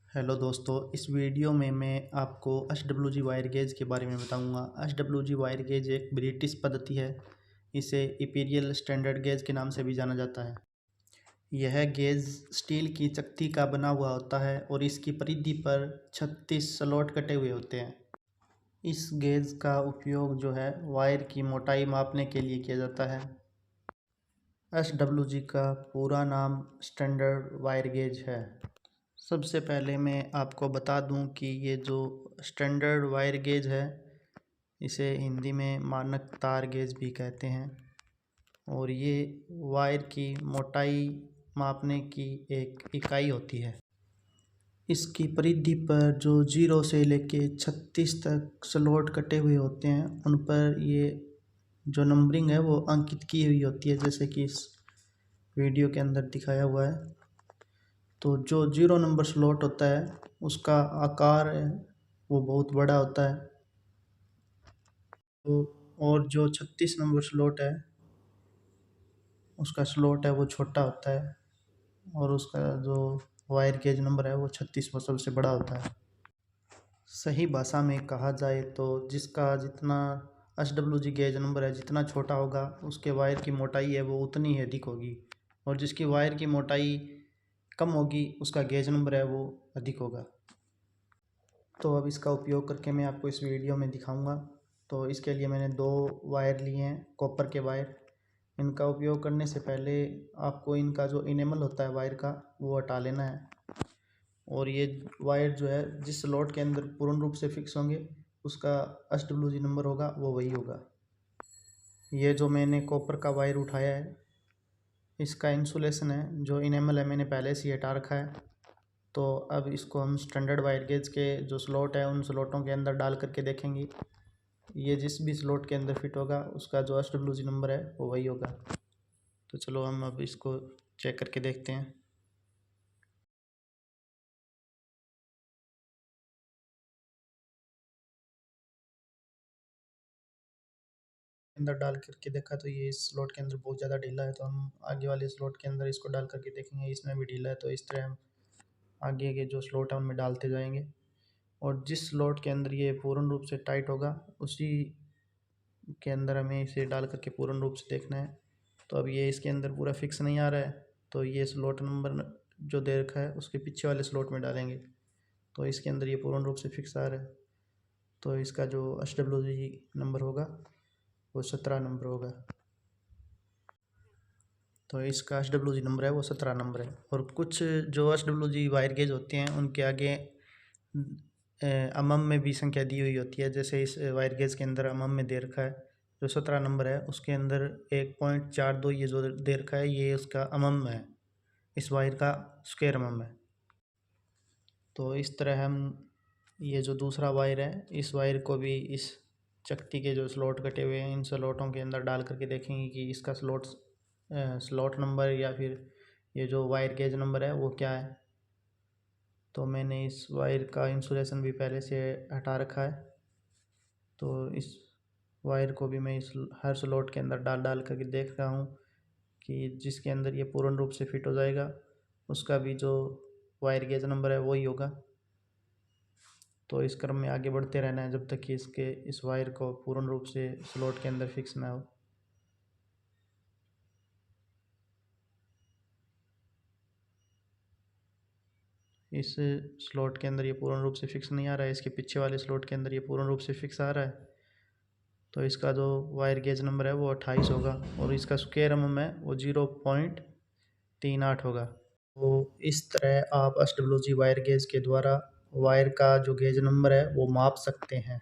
Hello दोस्तों, इस video में मैं आपको एसडब्ल्यूजी वायर गेज के बारे में बताऊंगा। एसडब्ल्यूजी वायर गेज एक ब्रिटिश पद्धति है। इसे इंपीरियल स्टैंडर्ड गेज के नाम से भी जाना जाता है। यह गेज स्टील की चकती का बना हुआ होता है और इसकी परिधि पर 36 स्लॉट कटे हुए होते हैं। इस गेज का उपयोग जो है वायर की मोटाई मापने के लिए किया जाता है। एसडब्ल्यूजी का पूरा नाम स्टैंडर्ड वायर गेज है। सबसे पहले मैं आपको बता दूं कि ये जो स्टैंडर्ड वायर गेज है इसे हिंदी में मानक तार गेज भी कहते हैं और ये वायर की मोटाई मापने की एक इकाई होती है। इसकी परिधि पर जो 0 से लेके 36 तक स्लॉट कटे हुए होते हैं उन पर ये जो नंबरिंग है वो अंकित की हुई होती है, जैसे कि इस वीडियो के अंदर दिखाया हुआ है। तो जो 0 नंबर स्लॉट होता है उसका आकार है वो बहुत बड़ा होता है, तो और जो 36 नंबर स्लॉट है उसका स्लॉट है वो छोटा होता है और उसका जो वायर गेज नंबर है वो 36 वो सबसे बड़ा होता है। सही भाषा में कहा जाए तो जिसका जितना एसडब्ल्यूजी गेज नंबर है जितना छोटा होगा उसके वायर की मोटाई है वो उतनी ही अधिक होगी, और जिसकी वायर की मोटाई कम होगी उसका गेज नंबर है वो अधिक होगा। तो अब इसका उपयोग करके मैं आपको इस वीडियो में दिखाऊंगा। तो इसके लिए मैंने 2 वायर लिए हैं, कॉपर के वायर। इनका उपयोग करने से पहले आपको इनका जो इनेमल होता है वायर का वो हटा लेना है, और ये वायर जो है जिस स्लॉट के अंदर पूर्ण रूप से फिक्स होंगे उसका एसडब्ल्यूजी नंबर होगा वो वही होगा। ये जो मैंने कॉपर का वायर उठाया है इसका इंसुलेशन है, जो इनेमल है मैंने पहले से ही हटा रखा है। तो अब इसको हम स्टैंडर्ड वायर गेज के जो स्लॉट है उन स्लॉटों के अंदर डाल करके देखेंगे। ये जिस भी स्लॉट के अंदर फिट होगा उसका जो एसडब्ल्यूजी नंबर है वो वही होगा। तो चलो हम अब इसको चेक करके देखते हैं। अंदर डाल करके देखा तो ये इस स्लॉट के अंदर बहुत ज़्यादा ढीला है, तो हम आगे वाले स्लॉट के अंदर इसको डाल करके देखेंगे, इसमें भी ढीला है। तो इस तरह हम आगे के जो स्लॉट है उनमें डालते जाएंगे, और जिस स्लॉट के अंदर ये पूर्ण रूप से टाइट होगा उसी के अंदर हमें इसे डाल करके पूर्ण रूप से देखना है। तो अब ये इसके अंदर पूरा फिक्स नहीं आ रहा है, तो ये स्लॉट नंबर जो दे रखा है उसके पीछे वाले स्लॉट में डालेंगे, तो इसके अंदर ये पूर्ण रूप से फिक्स आ रहा है। तो इसका जो एसडब्ल्यूजी नंबर होगा वो 17 नंबर होगा। तो इसका एसडब्ल्यूजी नंबर है वो 17 नंबर है। और कुछ जो एसडब्ल्यूजी वायर गेज होते हैं उनके आगे अमम में भी संख्या दी हुई होती है, जैसे इस वायर गेज के अंदर अमम में दे रखा है जो 17 नंबर है उसके अंदर 1.42 ये जो दे रखा है ये उसका अमम है, इस वायर का स्क्वायर अमम है। तो इस तरह हम ये जो दूसरा वायर है इस वायर को भी इस चकती के जो स्लॉट कटे हुए हैं इन स्लॉटों के अंदर डाल करके देखेंगे कि इसका स्लॉट नंबर या फिर ये जो वायर गेज नंबर है वो क्या है। तो मैंने इस वायर का इंसुलेशन भी पहले से हटा रखा है, तो इस वायर को भी मैं इस हर स्लॉट के अंदर डाल डाल करके देख रहा हूँ कि जिसके अंदर ये पूर्ण रूप से फिट हो जाएगा उसका भी जो वायर गेज नंबर है वही होगा। तो इस क्रम में आगे बढ़ते रहना है जब तक कि इस वायर को पूर्ण रूप से स्लॉट के अंदर फिक्स ना हो। इस स्लॉट के अंदर ये पूर्ण रूप से फिक्स नहीं आ रहा है, इसके पीछे वाले स्लॉट के अंदर ये पूर्ण रूप से फिक्स आ रहा है। तो इसका जो वायर गेज नंबर है वो 28 होगा और इसका स्क्वायर एमएम है वो 0.38 होगा। तो इस तरह आप एसडब्ल्यूजी वायर गेज के द्वारा वायर का जो गेज नंबर है वो माप सकते हैं।